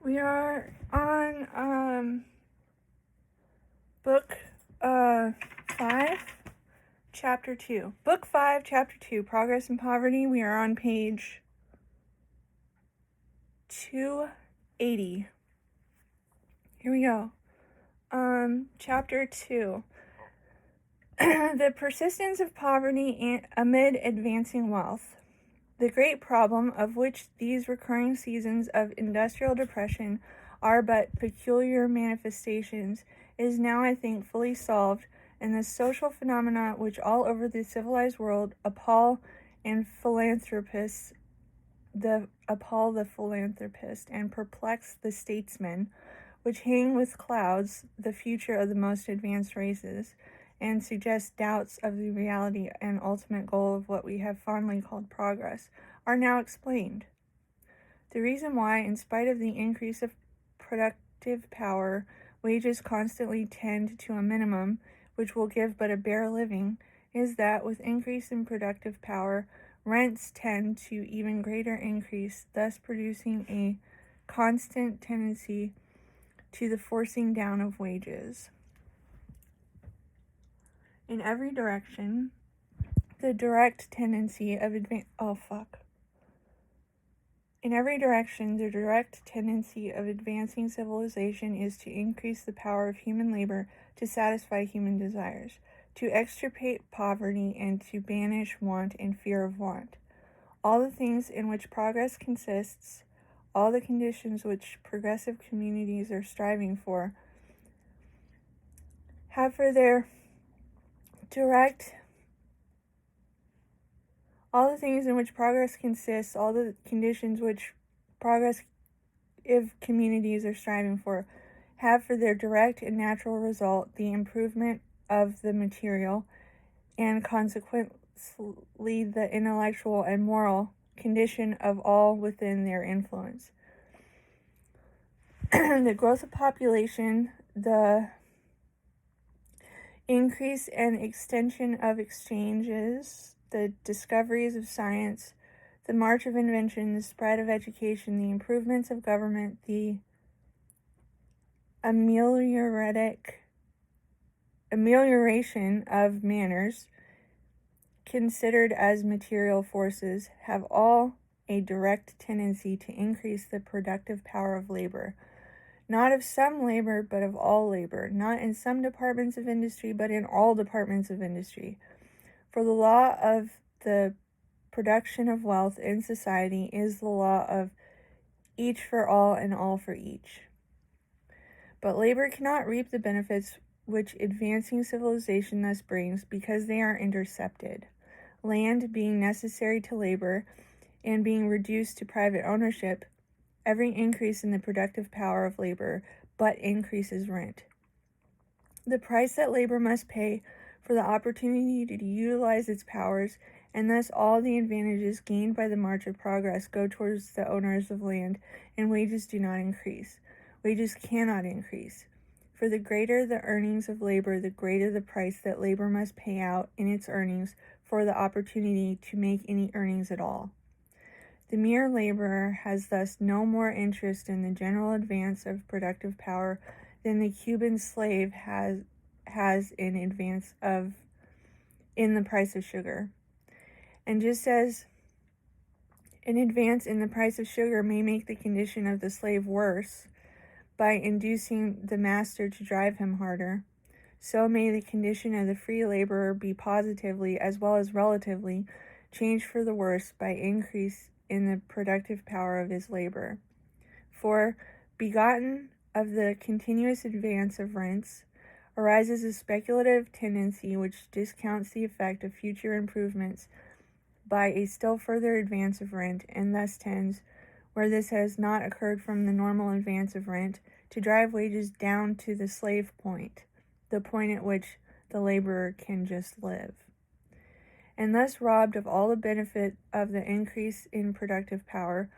We are on book 5, chapter 2. Book 5, chapter 2, Progress and Poverty. We are on page 280. Here we go. Chapter 2. The persistence of poverty amid advancing wealth. The great problem, of which these recurring seasons of industrial depression are but peculiar manifestations, is now, I think, fully solved, and the social phenomena which all over the civilized world appall the philanthropist and perplex the statesman, which hang with clouds the future of the most advanced races, and suggest doubts of the reality and ultimate goal of what we have fondly called progress, are now explained. The reason why, in spite of the increase of productive power, wages constantly tend to a minimum, which will give but a bare living, is that, with increase in productive power, rents tend to even greater increase, thus producing a constant tendency to the forcing down of wages. In every direction, the direct tendency of advancing civilization is to increase the power of human labor to satisfy human desires, to extirpate poverty, and to banish want and fear of want. All the things in which progress consists, all the conditions which progressive communities are striving for, have for their direct all the things in which progress consists, all the conditions which progressive communities are striving for, have for their direct and natural result the improvement of the material and consequently the intellectual and moral condition of all within their influence. The growth of population, the increase and extension of exchanges, the discoveries of science, the march of invention, the spread of education, the improvements of government, the amelioration of manners, considered as material forces, have all a direct tendency to increase the productive power of labor. Not of some labor, but of all labor. Not in some departments of industry, but in all departments of industry. For the law of the production of wealth in society is the law of each for all and all for each. But labor cannot reap the benefits which advancing civilization thus brings, because they are intercepted. Land being necessary to labor and being reduced to private ownership, every increase in the productive power of labor but increases rent. The price that labor must pay for the opportunity to utilize its powers, and thus all the advantages gained by the march of progress, go towards the owners of land, and wages do not increase. Wages cannot increase. For the greater the earnings of labor, the greater the price that labor must pay out in its earnings for the opportunity to make any earnings at all. The mere laborer has thus no more interest in the general advance of productive power than the Cuban slave has in the price of sugar. And just as an advance in the price of sugar may make the condition of the slave worse by inducing the master to drive him harder, so may the condition of the free laborer be positively as well as relatively changed for the worse by increase in the productive power of his labor. For, begotten of the continuous advance of rents, arises a speculative tendency which discounts the effect of future improvements by a still further advance of rent, and thus tends, where this has not occurred from the normal advance of rent, to drive wages down to the slave point, the point at which the laborer can just live. And thus robbed of all the benefit of the increase in productive power,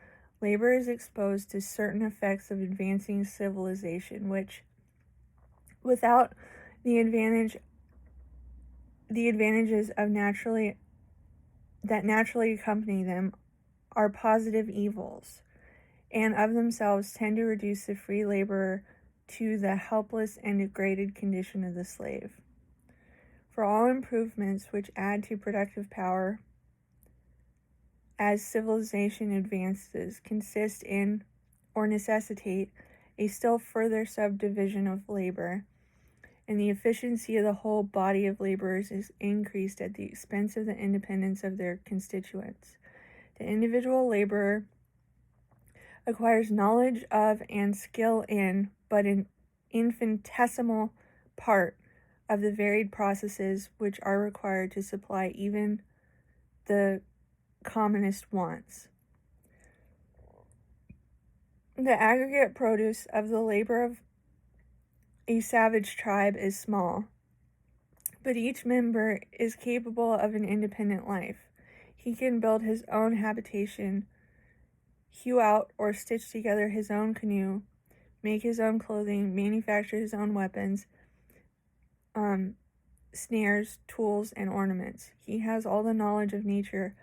labor is exposed to certain effects of advancing civilization, which, without the advantages of that naturally accompany them, are positive evils, and of themselves tend to reduce the free laborer to the helpless and degraded condition of the slave. For all improvements which add to productive power as civilization advances consist in or necessitate a still further subdivision of labor, and the efficiency of the whole body of laborers is increased at the expense of the independence of their constituents. The individual laborer acquires knowledge of and skill in but an infinitesimal part of the varied processes which are required to supply even the commonest wants. The aggregate produce of the labor of a savage tribe is small, but each member is capable of an independent life. He can build his own habitation, hew out or stitch together his own canoe, make his own clothing, manufacture his own weapons, snares, tools, and ornaments. He has all the knowledge of nature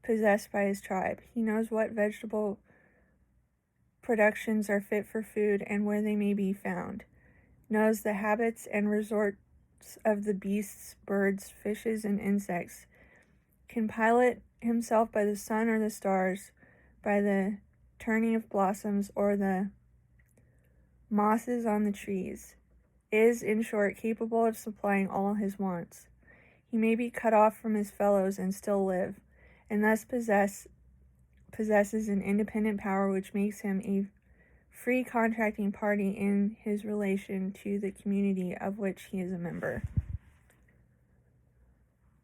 possessed by his tribe. He knows what vegetable productions are fit for food and where they may be found, knows the habits and resorts of the beasts, birds, fishes, and insects, can pilot himself by the sun or the stars, by the turning of blossoms or the mosses on the trees, is, in short, capable of supplying all his wants. He may be cut off from his fellows and still live, and thus possesses an independent power which makes him a free contracting party in his relation to the community of which he is a member.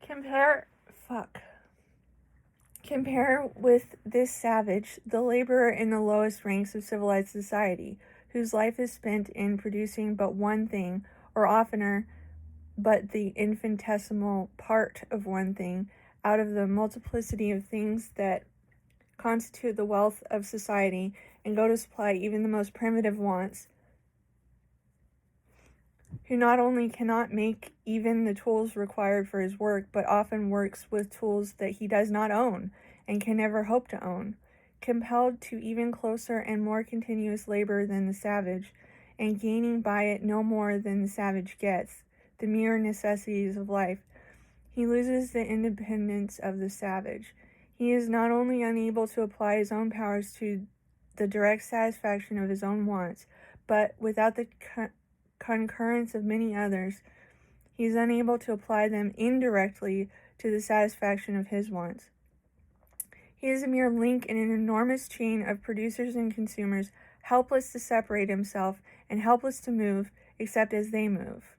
Compare with this savage the laborer in the lowest ranks of civilized society, whose life is spent in producing but one thing, or oftener, but the infinitesimal part of one thing, out of the multiplicity of things that constitute the wealth of society, and go to supply even the most primitive wants, who not only cannot make even the tools required for his work, but often works with tools that he does not own, and can never hope to own, compelled to even closer and more continuous labor than the savage, and gaining by it no more than the savage gets, the mere necessities of life, he loses the independence of the savage. He is not only unable to apply his own powers to the direct satisfaction of his own wants, but without the concurrence of many others, he is unable to apply them indirectly to the satisfaction of his wants. He is a mere link in an enormous chain of producers and consumers, helpless to separate himself and helpless to move except as they move.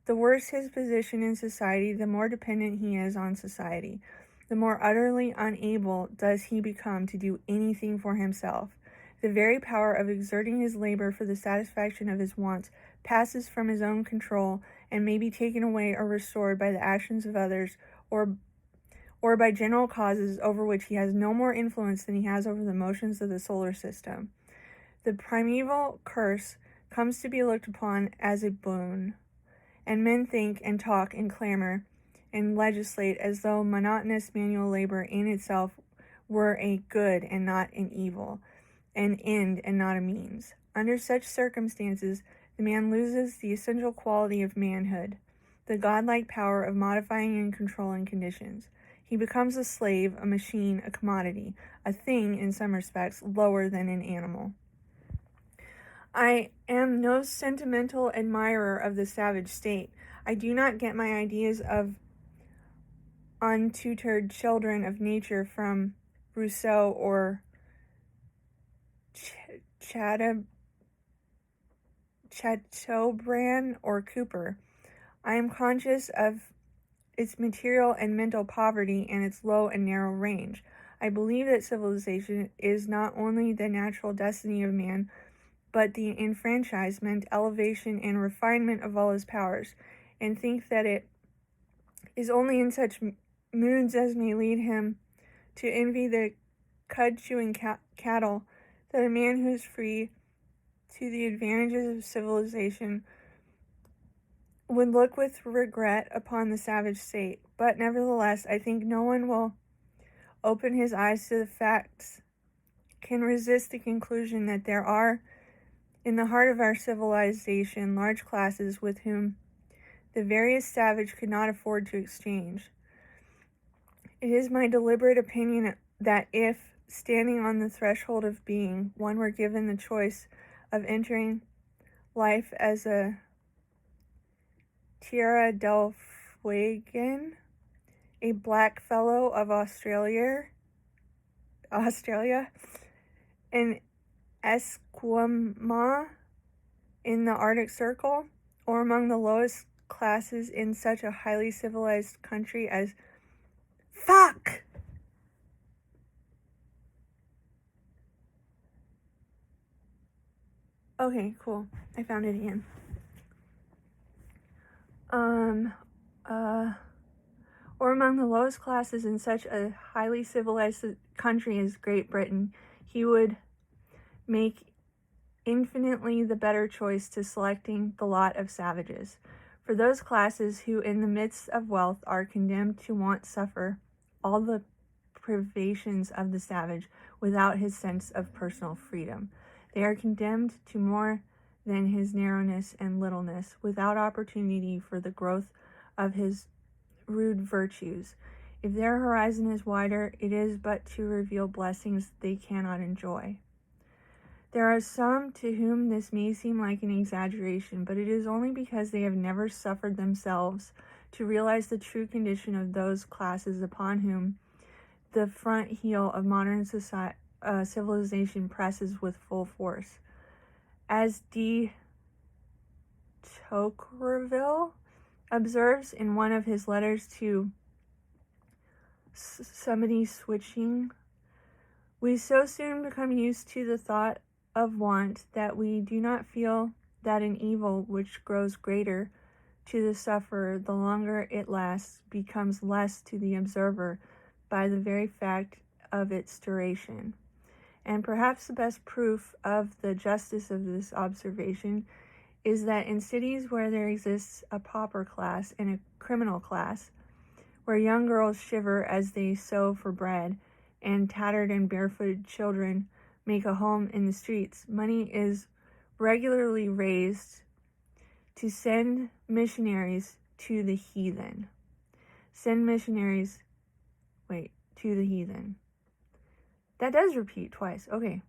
The worse his position in society, the more dependent he is on society. The more utterly unable does he become to do anything for himself. The very power of exerting his labor for the satisfaction of his wants passes from his own control and may be taken away or restored by the actions of others or by general causes over which he has no more influence than he has over the motions of the solar system. The primeval curse comes to be looked upon as a boon, and men think and talk and clamor and legislate as though monotonous manual labor in itself were a good and not an evil, an end and not a means. Under such circumstances, the man loses the essential quality of manhood, the godlike power of modifying and controlling conditions. He becomes a slave, a machine, a commodity, a thing, in some respects, lower than an animal. I am no sentimental admirer of the savage state. I do not get my ideas of untutored children of nature from Rousseau or Chateaubriand or Cooper. I am conscious of its material and mental poverty and its low and narrow range. I believe that civilization is not only the natural destiny of man, but the enfranchisement, elevation, and refinement of all his powers, and think that it is only in such moods as may lead him to envy the cud-chewing cattle that a man who is free to the advantages of civilization would look with regret upon the savage state. But nevertheless, I think no one will open his eyes to the facts can resist the conclusion that there are, in the heart of our civilization, large classes with whom the veriest savage could not afford to exchange. It is my deliberate opinion that if, standing on the threshold of being, one were given the choice of entering life as a Tierra del Fuego, a black fellow of Australia, an Esquimau in the Arctic Circle, or among the lowest classes in such a highly civilized country as Fuck! Okay, cool. I found it again. Or among the lowest classes in such a highly civilized country as Great Britain, he would make infinitely the better choice to selecting the lot of savages. For those classes who in the midst of wealth are condemned to suffer all the privations of the savage without his sense of personal freedom. They are condemned to more than his narrowness and littleness, without opportunity for the growth of his rude virtues. If their horizon is wider, it is but to reveal blessings they cannot enjoy. There are some to whom this may seem like an exaggeration, but it is only because they have never suffered themselves to realize the true condition of those classes upon whom the front heel of modern civilization presses with full force. As de Tocqueville observes in one of his letters to somebody switching, we so soon become used to the thought of want that we do not feel that an evil which grows greater to the sufferer the longer it lasts becomes less to the observer by the very fact of its duration. And perhaps the best proof of the justice of this observation is that in cities where there exists a pauper class and a criminal class, where young girls shiver as they sew for bread, and tattered and barefooted children make a home in the streets, money is regularly raised to send missionaries to the heathen. To the heathen. That does repeat twice. Okay.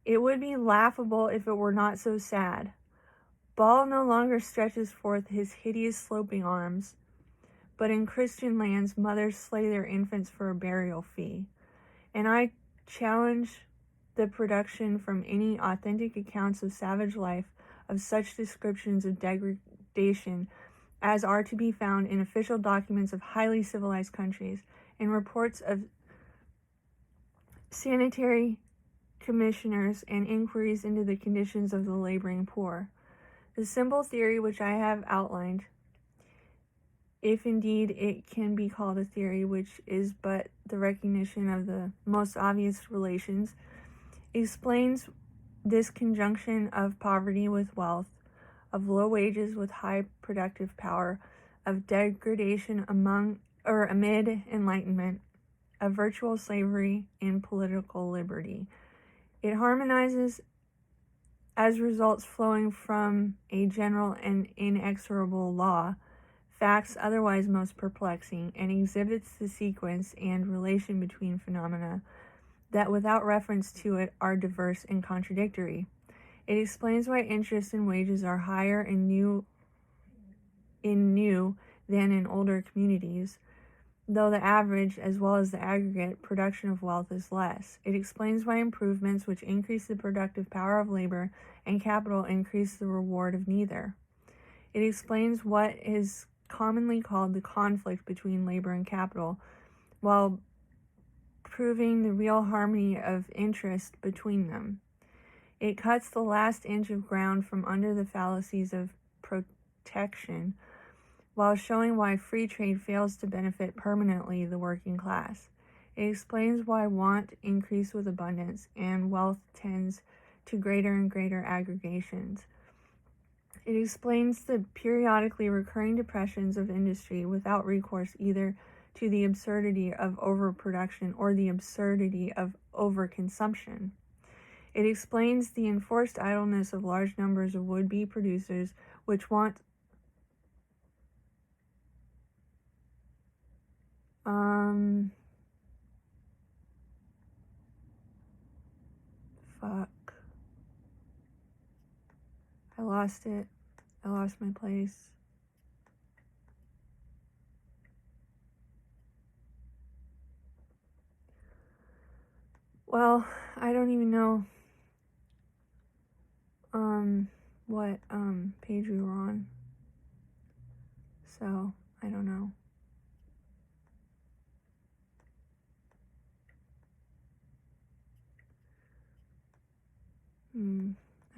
It would be laughable if it were not so sad. Baal no longer stretches forth his hideous sloping arms, but in Christian lands, mothers slay their infants for a burial fee. And I challenge the production from any authentic accounts of savage life of such descriptions of degradation as are to be found in official documents of highly civilized countries and reports of sanitary commissioners and inquiries into the conditions of the laboring poor. The simple theory which I have outlined, if indeed it can be called a theory, which is but the recognition of the most obvious relations, explains this conjunction of poverty with wealth, of low wages with high productive power, of degradation amid enlightenment, of virtual slavery and political liberty. It harmonizes as results flowing from a general and inexorable law, facts otherwise most perplexing, and exhibits the sequence and relation between phenomena that without reference to it are diverse and contradictory. It explains why interest and wages are higher in new than in older communities, though the average, as well as the aggregate, production of wealth is less. It explains why improvements which increase the productive power of labor and capital increase the reward of neither. It explains what is commonly called the conflict between labor and capital, while proving the real harmony of interest between them. It cuts the last inch of ground from under the fallacies of protection, while showing why free trade fails to benefit permanently the working class. It explains why want increases with abundance and wealth tends to greater and greater aggregations. It explains the periodically recurring depressions of industry without recourse either to the absurdity of overproduction or the absurdity of overconsumption. It explains the enforced idleness of large numbers of would-be producers which want fuck. I lost it. I lost my place. Well, I don't even know what page we were on. So, I don't know.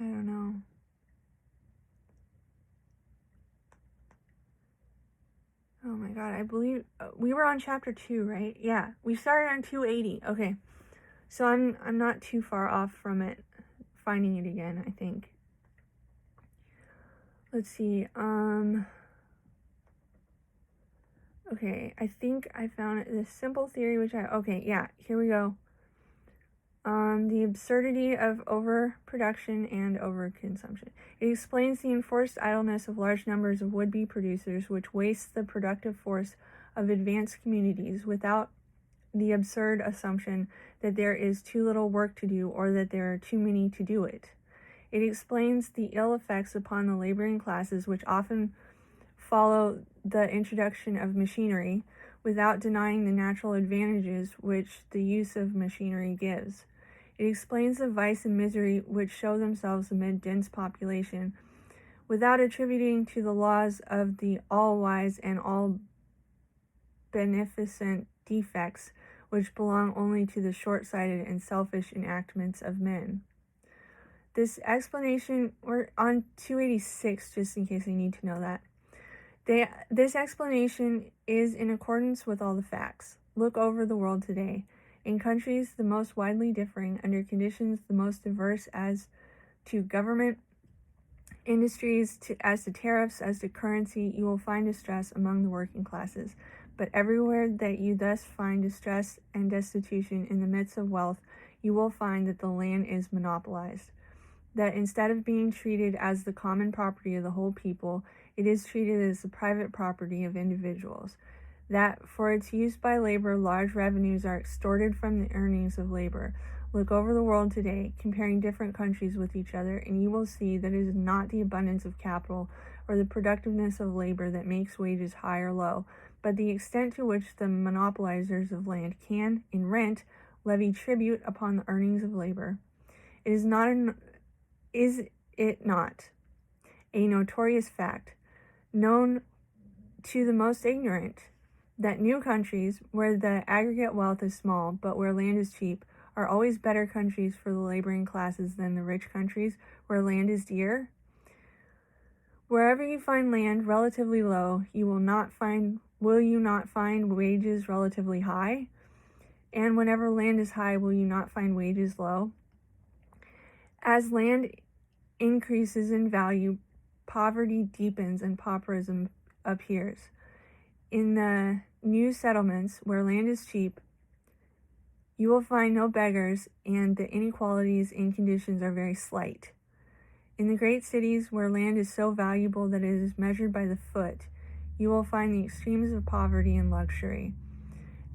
I don't know. Oh my god, I believe we were on chapter 2, right? Yeah, we started on 280. Okay. So I'm not too far off from it, finding it again, I think. Let's see. Okay, I think I found it. The simple theory, okay, yeah, here we go. The absurdity of overproduction and overconsumption. It explains the enforced idleness of large numbers of would-be producers, which wastes the productive force of advanced communities without the absurd assumption that there is too little work to do or that there are too many to do it. It explains the ill effects upon the laboring classes which often follow the introduction of machinery without denying the natural advantages which the use of machinery gives. It explains the vice and misery which show themselves amid dense population without attributing to the laws of the all-wise and all-beneficent defects which belong only to the short-sighted and selfish enactments of men. This explanation, we're on 286, just in case you need to know that. This explanation is in accordance with all the facts. Look over the world today. In countries the most widely differing, under conditions the most diverse as to government, industries, as to tariffs, as to currency, you will find distress among the working classes. But everywhere that you thus find distress and destitution in the midst of wealth, you will find that the land is monopolized. That instead of being treated as the common property of the whole people, it is treated as the private property of individuals. That for its use by labor, large revenues are extorted from the earnings of labor. Look over the world today, comparing different countries with each other, and you will see that it is not the abundance of capital or the productiveness of labor that makes wages high or low, but the extent to which the monopolizers of land can, in rent, levy tribute upon the earnings of labor. Is it not a notorious fact, known to the most ignorant, that new countries, where the aggregate wealth is small, but where land is cheap, are always better countries for the laboring classes than the rich countries, where land is dear? Wherever you find land relatively low, will you not find wages relatively high? And whenever land is high, will you not find wages low? As land increases in value, poverty deepens and pauperism appears. In the new settlements where land is cheap, you will find no beggars, and the inequalities in conditions are very slight. In the great cities where land is so valuable that it is measured by the foot, you will find the extremes of poverty and luxury.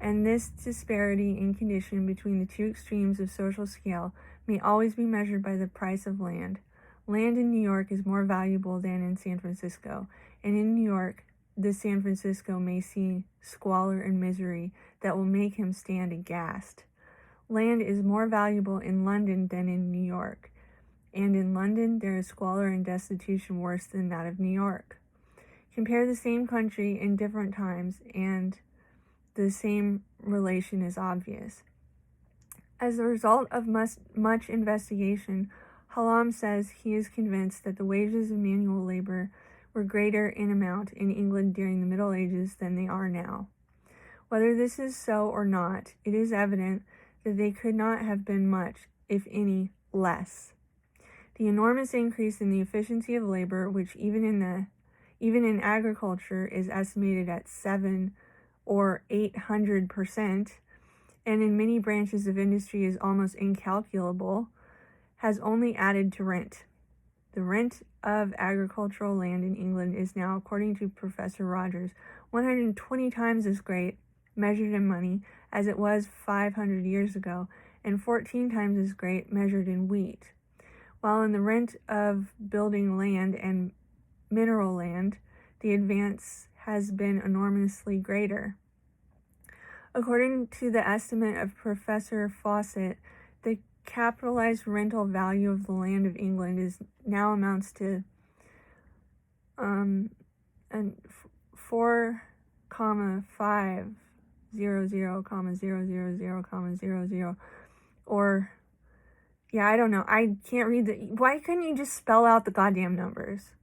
And this disparity in condition between the two extremes of social scale may always be measured by the price of land. Land in New York is more valuable than in San Francisco, and in New York, the San Francisco may see squalor and misery that will make him stand aghast. Land is more valuable in London than in New York, and in London there is squalor and destitution worse than that of New York. Compare the same country in different times, and the same relation is obvious. As a result of much investigation, Hallam says he is convinced that the wages of manual labor were greater in amount in England during the Middle Ages than they are now. Whether this is so or not, it is evident that they could not have been much, if any, less. The enormous increase in the efficiency of labor, which even in agriculture is estimated at 700 or 800%, and in many branches of industry is almost incalculable, has only added to rent. The rent of agricultural land in England is now, according to Professor Rogers, 120 times as great, measured in money, as it was 500 years ago, and 14 times as great, measured in wheat. While in the rent of building land and mineral land, the advance has been enormously greater. According to the estimate of Professor Fawcett, the capitalized rental value of the land of England is now amounts to 4,500,000,000, or I don't know. I can't read why couldn't you just spell out the goddamn numbers?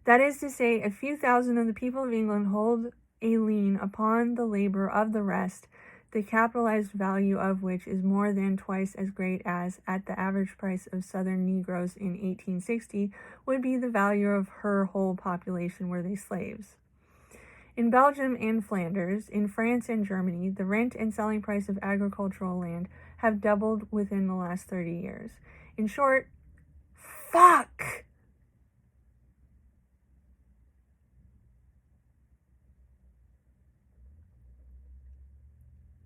That is to say, a few thousand of the people of England hold a lien upon the labor of the rest, the capitalized value of which is more than twice as great as, at the average price of Southern Negroes in 1860, would be the value of her whole population were they slaves. In Belgium and Flanders, in France and Germany, the rent and selling price of agricultural land have doubled within the last 30 years. In short, fuck!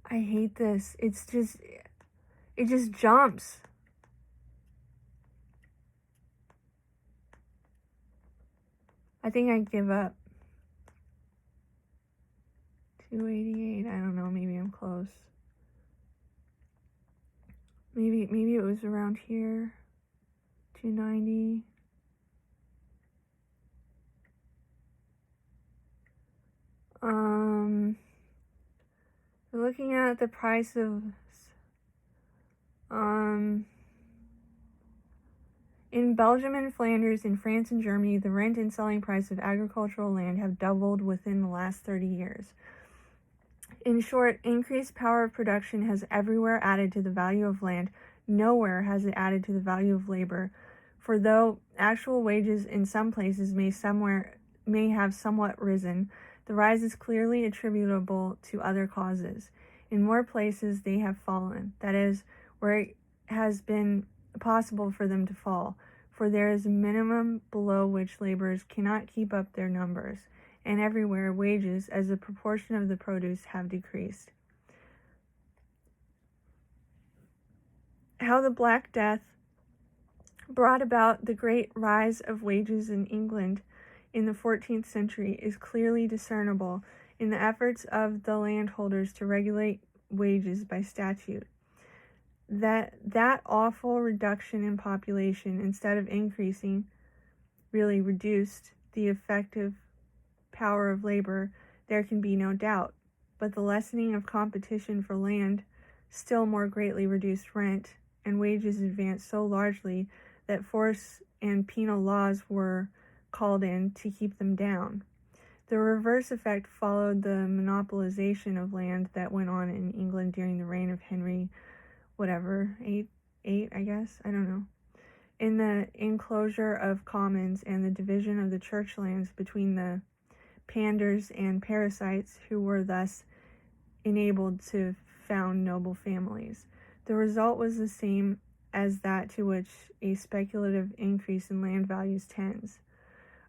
I hate this. It just jumps. I think I give up. 288, I don't know, maybe I'm close. Maybe it was around here. 290. Looking at the price of in Belgium and Flanders, in France and Germany, the rent and selling price of agricultural land have doubled within the last 30 years. In short, increased power of production has everywhere added to the value of land. Nowhere has it added to the value of labor. For though actual wages in some places may have somewhat risen, the rise is clearly attributable to other causes. In more places they have fallen, that is, where it has been possible for them to fall, for there is a minimum below which laborers cannot keep up their numbers, and everywhere wages, as a proportion of the produce, have decreased. How the Black Death brought about the great rise of wages in England in the 14th century is clearly discernible in the efforts of the landholders to regulate wages by statute. That awful reduction in population, instead of increasing, really reduced the effective power of labor, there can be no doubt. But the lessening of competition for land still more greatly reduced rent, and wages advanced so largely that force and penal laws were called in to keep them down. The reverse effect followed the monopolization of land that went on in England during the reign of Henry eight, I guess, I don't know, in the enclosure of commons and the division of the church lands between the panders and parasites who were thus enabled to found noble families. The result was the same as that to which a speculative increase in land values tends.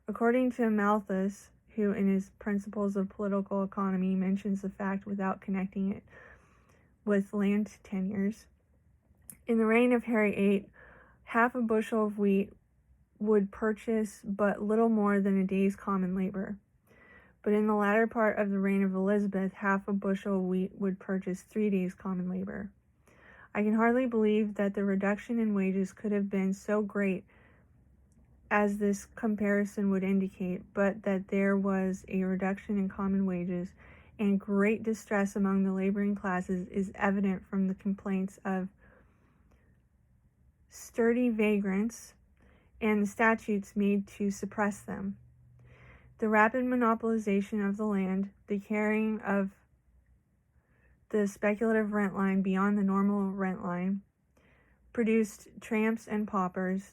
According to Malthus, who in his Principles of Political Economy mentions the fact without connecting it with land tenures, in the reign of Henry VIII, half a bushel of wheat would purchase but little more than a day's common labor. But in the latter part of the reign of Elizabeth, half a bushel of wheat would purchase 3 days' common labor. I can hardly believe that the reduction in wages could have been so great as this comparison would indicate, but that there was a reduction in common wages and great distress among the laboring classes is evident from the complaints of sturdy vagrants and the statutes made to suppress them. The rapid monopolization of the land, the carrying of the speculative rent line beyond the normal rent line, produced tramps and paupers,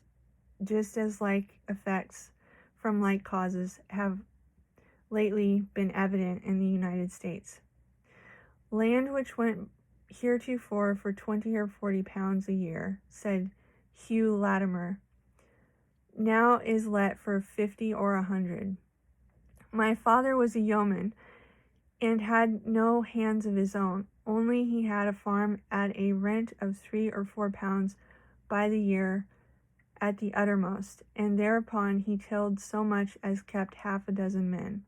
just as like effects from like causes have lately been evident in the United States. Land which went heretofore for 20 or 40 pounds a year, said Hugh Latimer, now is let for 50 or 100. My father was a yeoman, and had no hands of his own, only he had a farm at a rent of 3 or 4 pounds by the year at the uttermost, and thereupon he tilled so much as kept 6 men.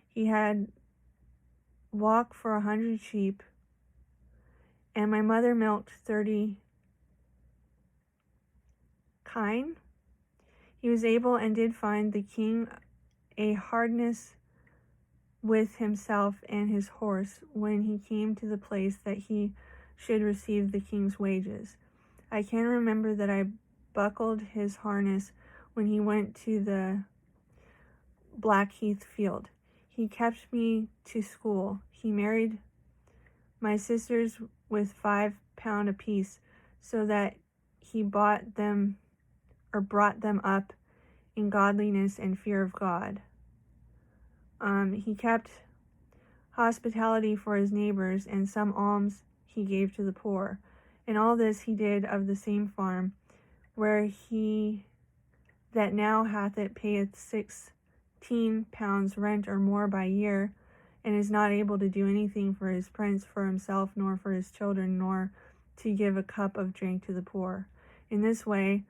He had walk for 100 sheep, and my mother milked 30 kine. He was able and did find the king a hardness with himself and his horse when he came to the place that he should receive the king's wages. I can remember that I buckled his harness when he went to the Blackheath field. He kept me to school. He married my sisters with £5 apiece, so that he brought them up in godliness and fear of God. He kept hospitality for his neighbors, and some alms he gave to the poor. And all this he did of the same farm, where he that now hath it payeth 16 pounds rent or more by year, and is not able to do anything for his prince, for himself, nor for his children, nor to give a cup of drink to the poor. In this way,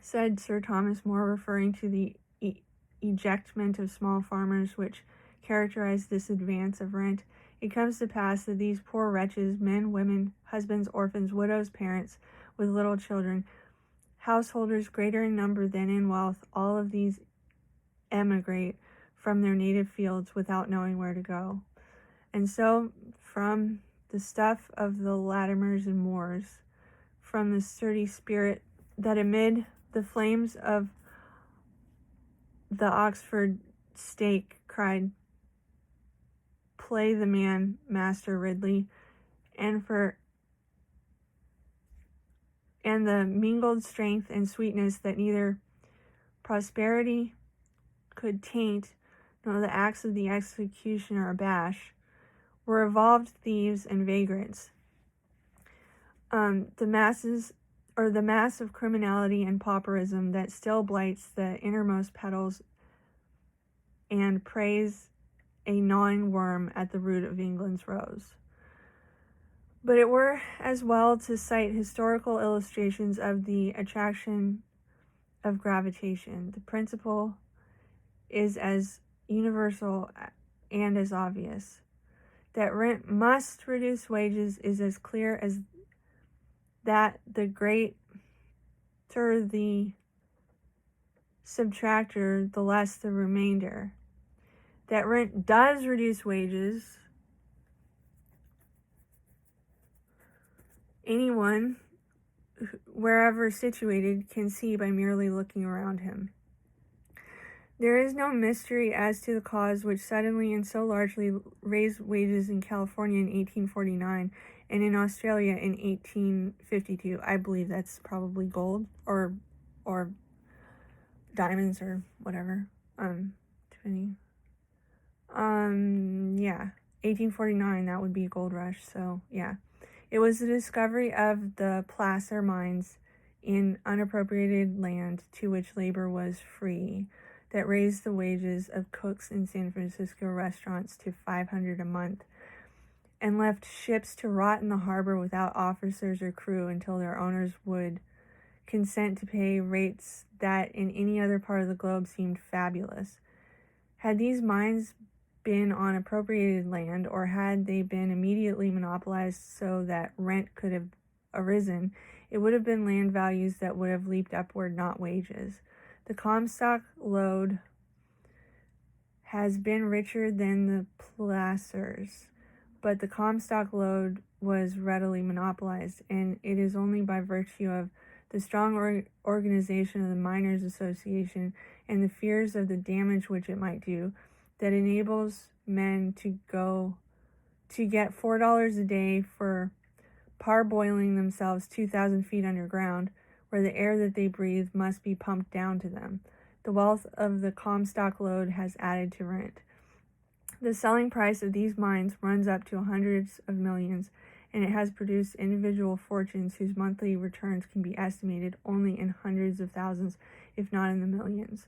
said Sir Thomas More, referring to the ejectment of small farmers which characterized this advance of rent, it comes to pass that these poor wretches, men, women, husbands, orphans, widows, parents with little children, householders greater in number than in wealth, all of these emigrate from their native fields without knowing where to go. And so, from the stuff of the Latimers and Moores, from the sturdy spirit that amid the flames of the Oxford stake cried, "Play the man, Master Ridley," and the mingled strength and sweetness that neither prosperity could taint, nor the acts of the executioner abash, were evolved thieves and vagrants. The mass of criminality and pauperism that still blights the innermost petals and preys a gnawing worm at the root of England's rose. But it were as well to cite historical illustrations of the attraction of gravitation. The principle is as universal and as obvious. That rent must reduce wages is as clear as that the greater the subtractor, the less the remainder. That rent does reduce wages, anyone, wherever situated, can see by merely looking around him. There is no mystery as to the cause which suddenly and so largely raised wages in California in 1849 and in Australia in 1852. I believe that's probably gold or diamonds or whatever. Depending. 1849, that would be gold rush. So yeah, it was the discovery of the placer mines in unappropriated land to which labor was free that raised the wages of cooks in San Francisco restaurants to $500 a month, and left ships to rot in the harbor without officers or crew until their owners would consent to pay rates that in any other part of the globe seemed fabulous. Had these mines been on appropriated land, or had they been immediately monopolized so that rent could have arisen, it would have been land values that would have leaped upward, not wages. The Comstock lode has been richer than the placers, but the Comstock lode was readily monopolized, and it is only by virtue of the strong organization of the Miners' Association and the fears of the damage which it might do that enables men to get $4 a day for parboiling themselves 2,000 feet underground, where the air that they breathe must be pumped down to them. The wealth of the Comstock lode has added to rent. The selling price of these mines runs up to hundreds of millions, and it has produced individual fortunes whose monthly returns can be estimated only in hundreds of thousands, if not in the millions.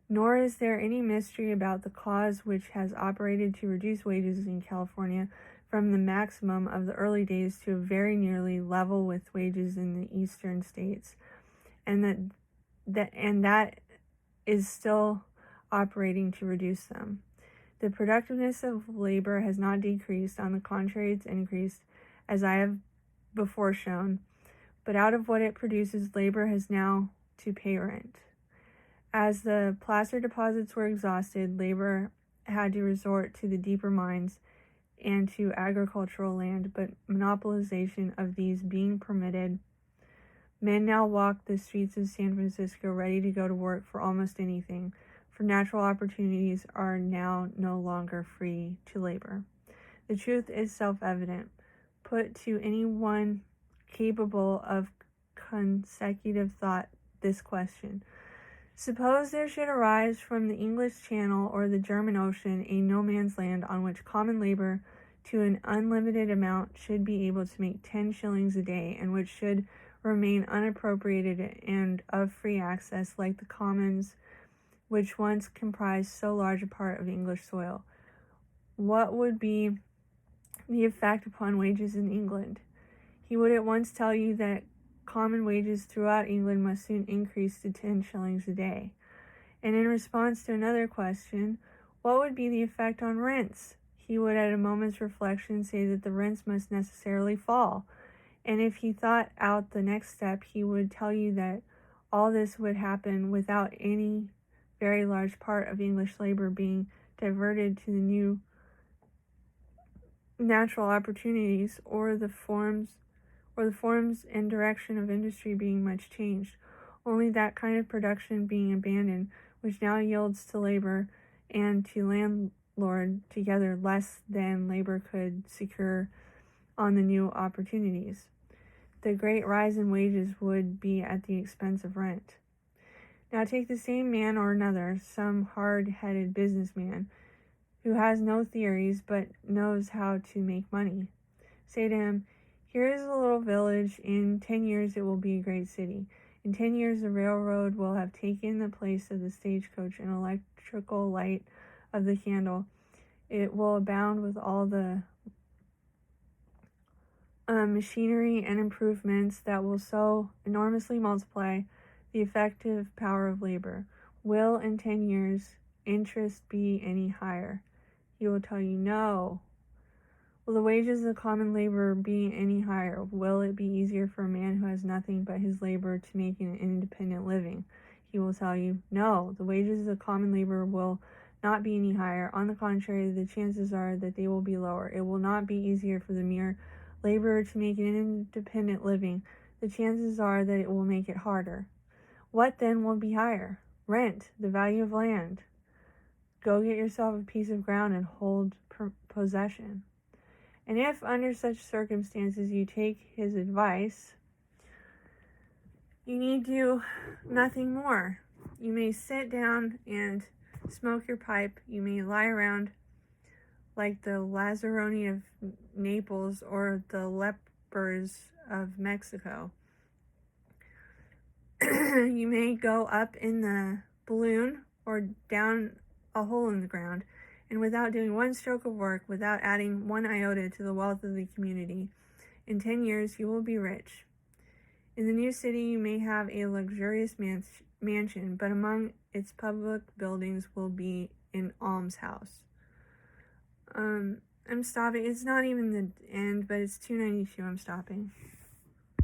Nor is there any mystery about the cause which has operated to reduce wages in California from the maximum of the early days to a very nearly level with wages in the eastern states, and that is still operating to reduce them. The productiveness of labor has not decreased. On the contrary, it's increased, as I have before shown. But out of what it produces, labor has now to pay rent. As the placer deposits were exhausted, labor had to resort to the deeper mines and to agricultural land, but monopolization of these being permitted, men now walk the streets of San Francisco ready to go to work for almost anything, for natural opportunities are now no longer free to labor. The truth is self-evident. Put to anyone capable of consecutive thought this question. Suppose there should arise from the English Channel or the German Ocean a no man's land on which common labor to an unlimited amount should be able to make 10 shillings a day, and which should remain unappropriated and of free access like the commons which once comprised so large a part of English soil. What would be the effect upon wages in England? He would at once tell you that common wages throughout England must soon increase to 10 shillings a day. And in response to another question, what would be the effect on rents? He would at a moment's reflection say that the rents must necessarily fall. And if he thought out the next step, he would tell you that all this would happen without any very large part of English labor being diverted to the new natural opportunities, or the forms and direction of industry being much changed, only that kind of production being abandoned which now yields to labor and to landlord together less than labor could secure on the new opportunities. The great rise in wages would be at the expense of rent. Now take the same man or another, some hard-headed businessman who has no theories but knows how to make money. Say to him, here is a little village. In 10 years it will be a great city. In 10 years the railroad will have taken the place of the stagecoach and electrical light of the candle. It will abound with all the machinery and improvements that will so enormously multiply the effective power of labor. Will in 10 years interest be any higher? He will tell you no. Will the wages of common labor be any higher? Will it be easier for a man who has nothing but his labor to make an independent living? He will tell you no. The wages of common labor will not be any higher. On the contrary, the chances are that they will be lower. It will not be easier for the mere laborer to make an independent living. The chances are that it will make it harder. What then will be higher? Rent, the value of land. Go get yourself a piece of ground and hold possession. And if under such circumstances you take his advice, you need do nothing more. You may sit down and smoke your pipe. You may lie around like the Lazzaroni of Naples or the lepers of Mexico. You may go up in the balloon or down a hole in the ground, and without doing one stroke of work, without adding one iota to the wealth of the community, in 10 years you will be rich. In the new city you may have a luxurious mansion, but among its public buildings will be an almshouse. I'm stopping. It's not even the end, but it's 2:92. I'm stopping.